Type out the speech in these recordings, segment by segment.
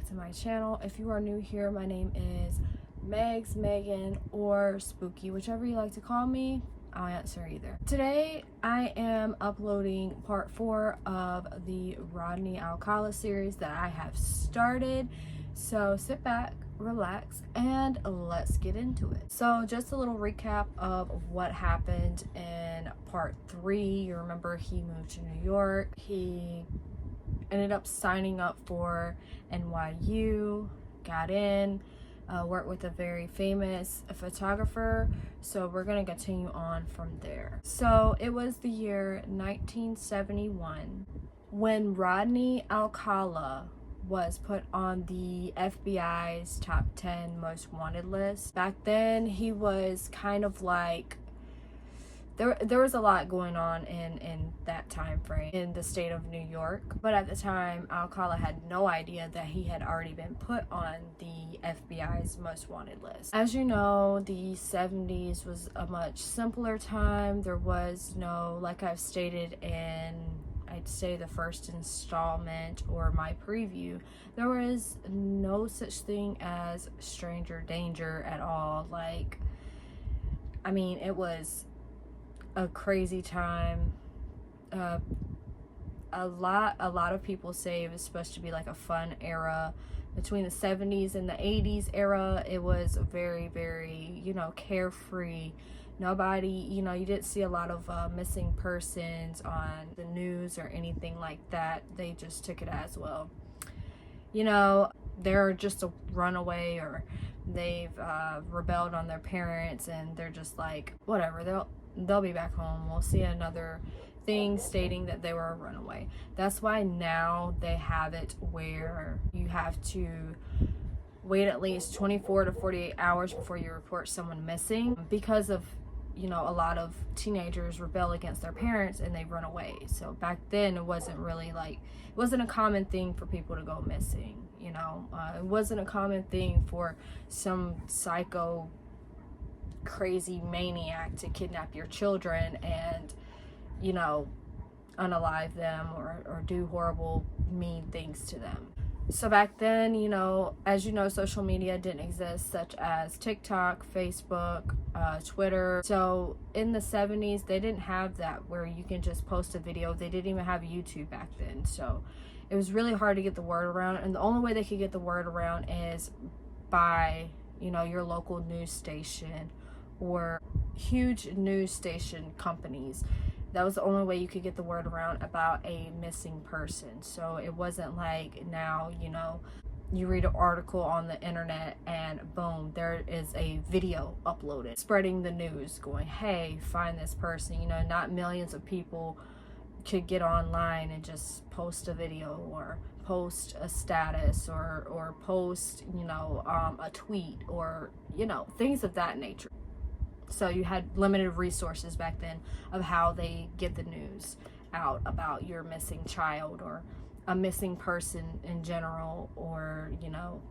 back to my channel. If you are new here, my name is Megz, Megan, or Spooky, whichever you like to call me. I'll answer either. Today I am uploading part 4 of the Rodney Alcala series that I have started. So sit back, relax, and let's get into it. So just a little recap of what happened in part 3. You remember he moved to New York. He ended up signing up for NYU, got in, worked with a very famous photographer. So we're gonna continue on from there. So it was the year 1971 when Rodney Alcala was put on the FBI's top 10 most wanted list. Back then he was kind of like, there was a lot going on in that time frame in the state of New York, but at the time Alcala had no idea that he had already been put on the FBI's most wanted list. As you know, the 70s was a much simpler time. There was no, like I've stated in, I'd say, the first installment or my preview, there was no such thing as stranger danger at all. Like, I mean, it was a crazy time. A lot of people say it was supposed to be like a fun era between the 70s and the 80s era. It was very, very, carefree. Nobody, you didn't see a lot of missing persons on the news or anything like that. They just took it as, well, they're just a runaway, or they've rebelled on their parents and they're just like, whatever, they'll be back home. We'll see another thing stating that they were a runaway. That's why now they have it where you have to wait at least 24 to 48 hours before you report someone missing, because of a lot of teenagers rebel against their parents and they run away. So back then it wasn't really like, it wasn't a common thing for people to go missing. It wasn't a common thing for some psycho crazy maniac to kidnap your children and unalive them or do horrible, mean things to them. So back then, as you know, social media didn't exist, such as TikTok, Facebook, Twitter. So in the 70s, they didn't have that where you can just post a video. They didn't even have YouTube back then. So it was really hard to get the word around. And the only way they could get the word around is by, your local news station or huge news station companies. That was the only way you could get the word around about a missing person. So it wasn't like now, you read an article on the internet and boom, there is a video uploaded spreading the news going, hey, find this person. Not millions of people could get online and just post a video or post a status or post, a tweet or, things of that nature. So you had limited resources back then of how they get the news out about your missing child or a missing person in general, or,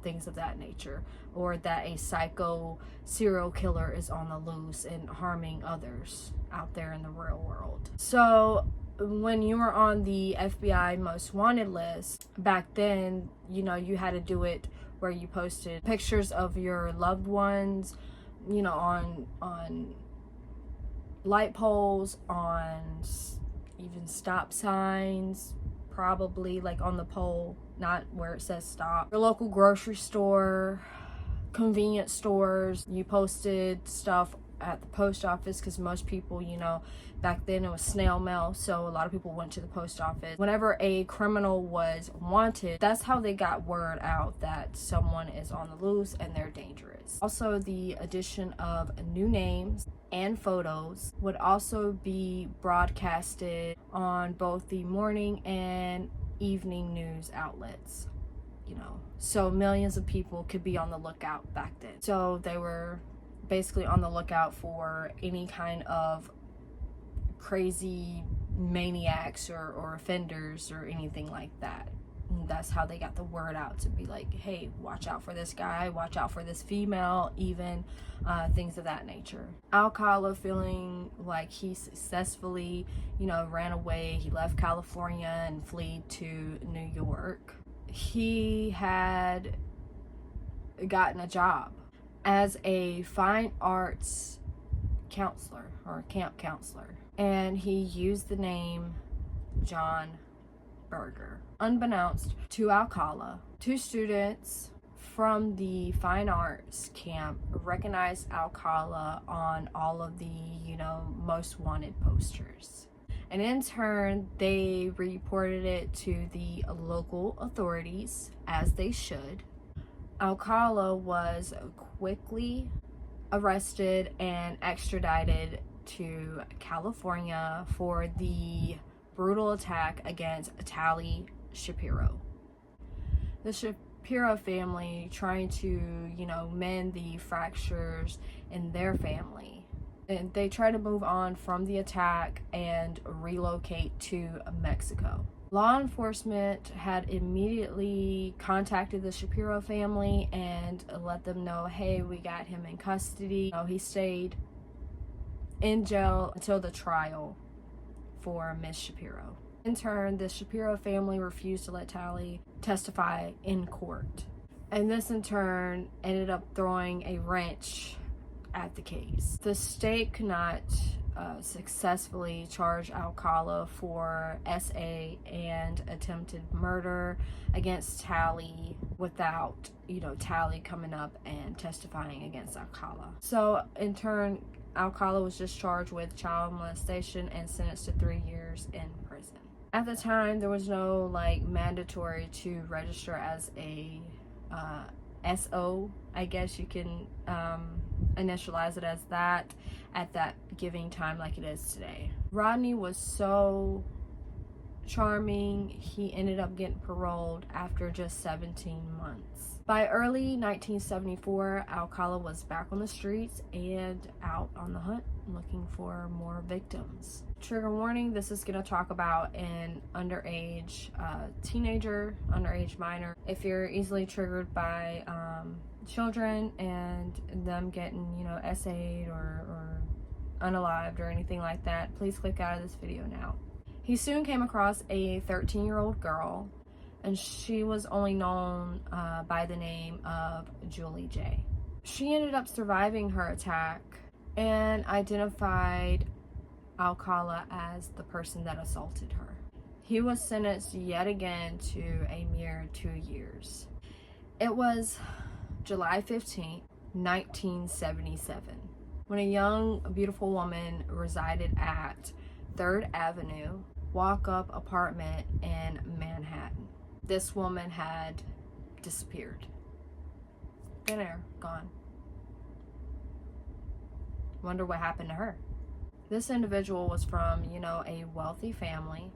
things of that nature, or that a psycho serial killer is on the loose and harming others out there in the real world. So when you were on the FBI most wanted list back then, you had to do it where you posted pictures of your loved ones, on light poles, on even stop signs, probably like on the pole, not where it says stop. Your local grocery store, convenience stores. You posted stuff at the post office, because most people, back then it was snail mail, so a lot of people went to the post office. Whenever a criminal was wanted, that's how they got word out that someone is on the loose and they're dangerous. Also, the addition of new names and photos would also be broadcasted on both the morning and evening news outlets. So millions of people could be on the lookout back then. So they were basically on the lookout for any kind of crazy maniacs or offenders or anything like that. And that's how they got the word out, to be like, hey, watch out for this guy, watch out for this female, even things of that nature. Alcala, feeling like he successfully ran away. He left California and fled to New York. he had gotten a job as a fine arts counselor or camp counselor, and he used the name John Berger. Unbeknownst to Alcala, 2 students from the fine arts camp recognized Alcala on all of the, most wanted posters. And in turn, they reported it to the local authorities, as they should. Alcala was quickly arrested and extradited to California for the brutal attack against Tally Shapiro. The Shapiro family trying to, mend the fractures in their family. And they try to move on from the attack and relocate to Mexico. Law enforcement had immediately contacted the Shapiro family and let them know, hey, we got him in custody. He stayed in jail until the trial for Miss Shapiro. In turn, the Shapiro family refused to let Tally testify in court. And this in turn ended up throwing a wrench at the case. The state could not successfully charge Alcala for SA and attempted murder against Tally without, Tally coming up and testifying against Alcala. So in turn, Alcala was just charged with child molestation and sentenced to 3 years in prison. At the time, there was no mandatory to register as a SO, I guess you can initialize it as that at that giving time like it is today. Rodney was so charming, he ended up getting paroled after just 17 months. By early 1974, Alcala was back on the streets and out on the hunt looking for more victims. Trigger warning, this is going to talk about an underage teenager, underage minor. If you're easily triggered by children and them getting, SA'd or unalived or anything like that, please click out of this video now. He soon came across a 13-year-old girl, and she was only known by the name of Julie J. She ended up surviving her attack and identified Alcala as the person that assaulted her. He was sentenced yet again to a mere 2 years. It was July 15th, 1977, when a young, beautiful woman resided at 3rd Avenue walk-up apartment in Manhattan. This woman had disappeared. Thin air, gone. Wonder what happened to her. This individual was from, a wealthy family,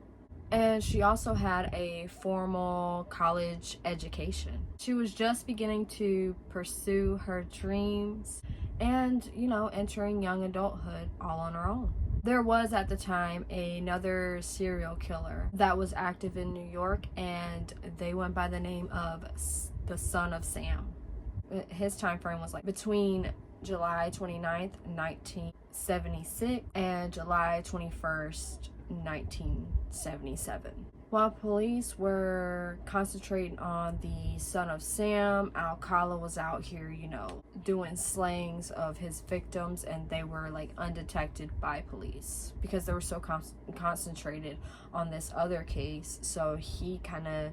and she also had a formal college education. She was just beginning to pursue her dreams and, entering young adulthood all on her own. There was at the time another serial killer that was active in New York, and they went by the name of the Son of Sam. His time frame was between July 29th, 1976 and July 21st, 1977. While police were concentrating on the Son of Sam, Alcala was out here, doing slayings of his victims, and they were undetected by police because they were so concentrated on this other case. So he kind of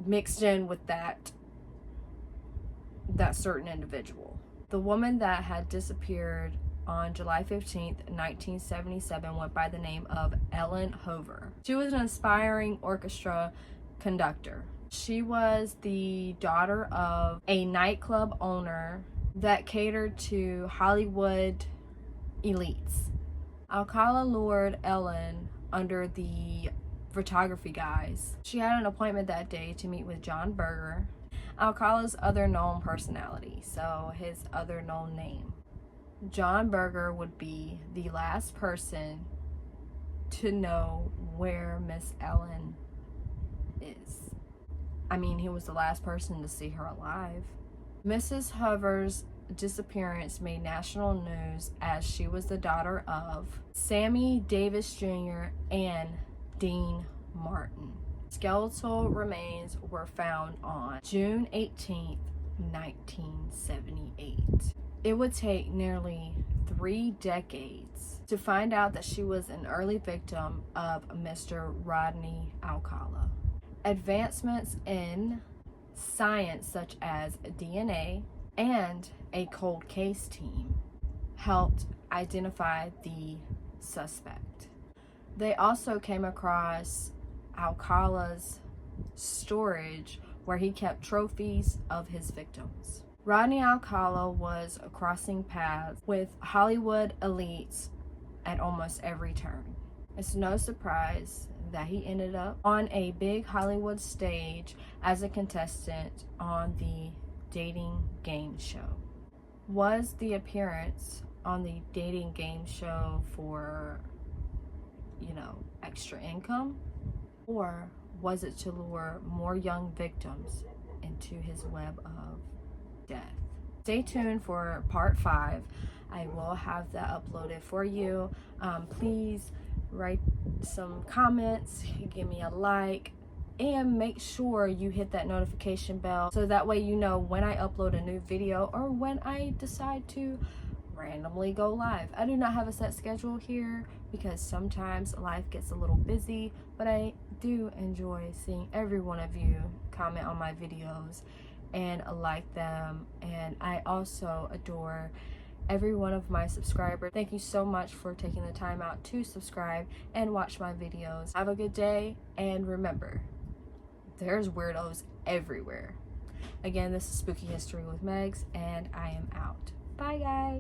mixed in with that certain individual. The woman that had disappeared on July 15th, 1977 went by the name of Ellen Hover. She was an aspiring orchestra conductor. She was the daughter of a nightclub owner that catered to Hollywood elites. Alcala lured Ellen under the photography guise. She had an appointment that day to meet with John Berger, Alcala's other known personality, so his other known name. John Berger would be the last person to know where Miss Ellen is. I mean, he was the last person to see her alive. Mrs. Hover's disappearance made national news as she was the daughter of Sammy Davis Jr. and Dean Martin. Skeletal remains were found on June 18th, 1978. It would take nearly 3 decades to find out that she was an early victim of Mr. Rodney Alcala. Advancements in science such as DNA and a cold case team helped identify the suspect. They also came across Alcala's storage where he kept trophies of his victims. Rodney Alcala was crossing paths with Hollywood elites at almost every turn. It's no surprise that he ended up on a big Hollywood stage as a contestant on the dating game show. Was the appearance on the dating game show for, extra income? Or was it to lure more young victims into his web of death? Stay tuned for part 5. I will have that uploaded for you. Please write some comments, give me a like, and make sure you hit that notification bell so that way you know when I upload a new video or when I decide to randomly go live. I do not have a set schedule here because sometimes life gets a little busy, but I do enjoy seeing every one of you comment on my videos and like them, and I also adore every one of my subscribers. Thank you so much for taking the time out to subscribe and watch my videos. Have a good day, and remember, there's weirdos everywhere. Again, this is Spooky History with Megz, and I am out. Bye, guys.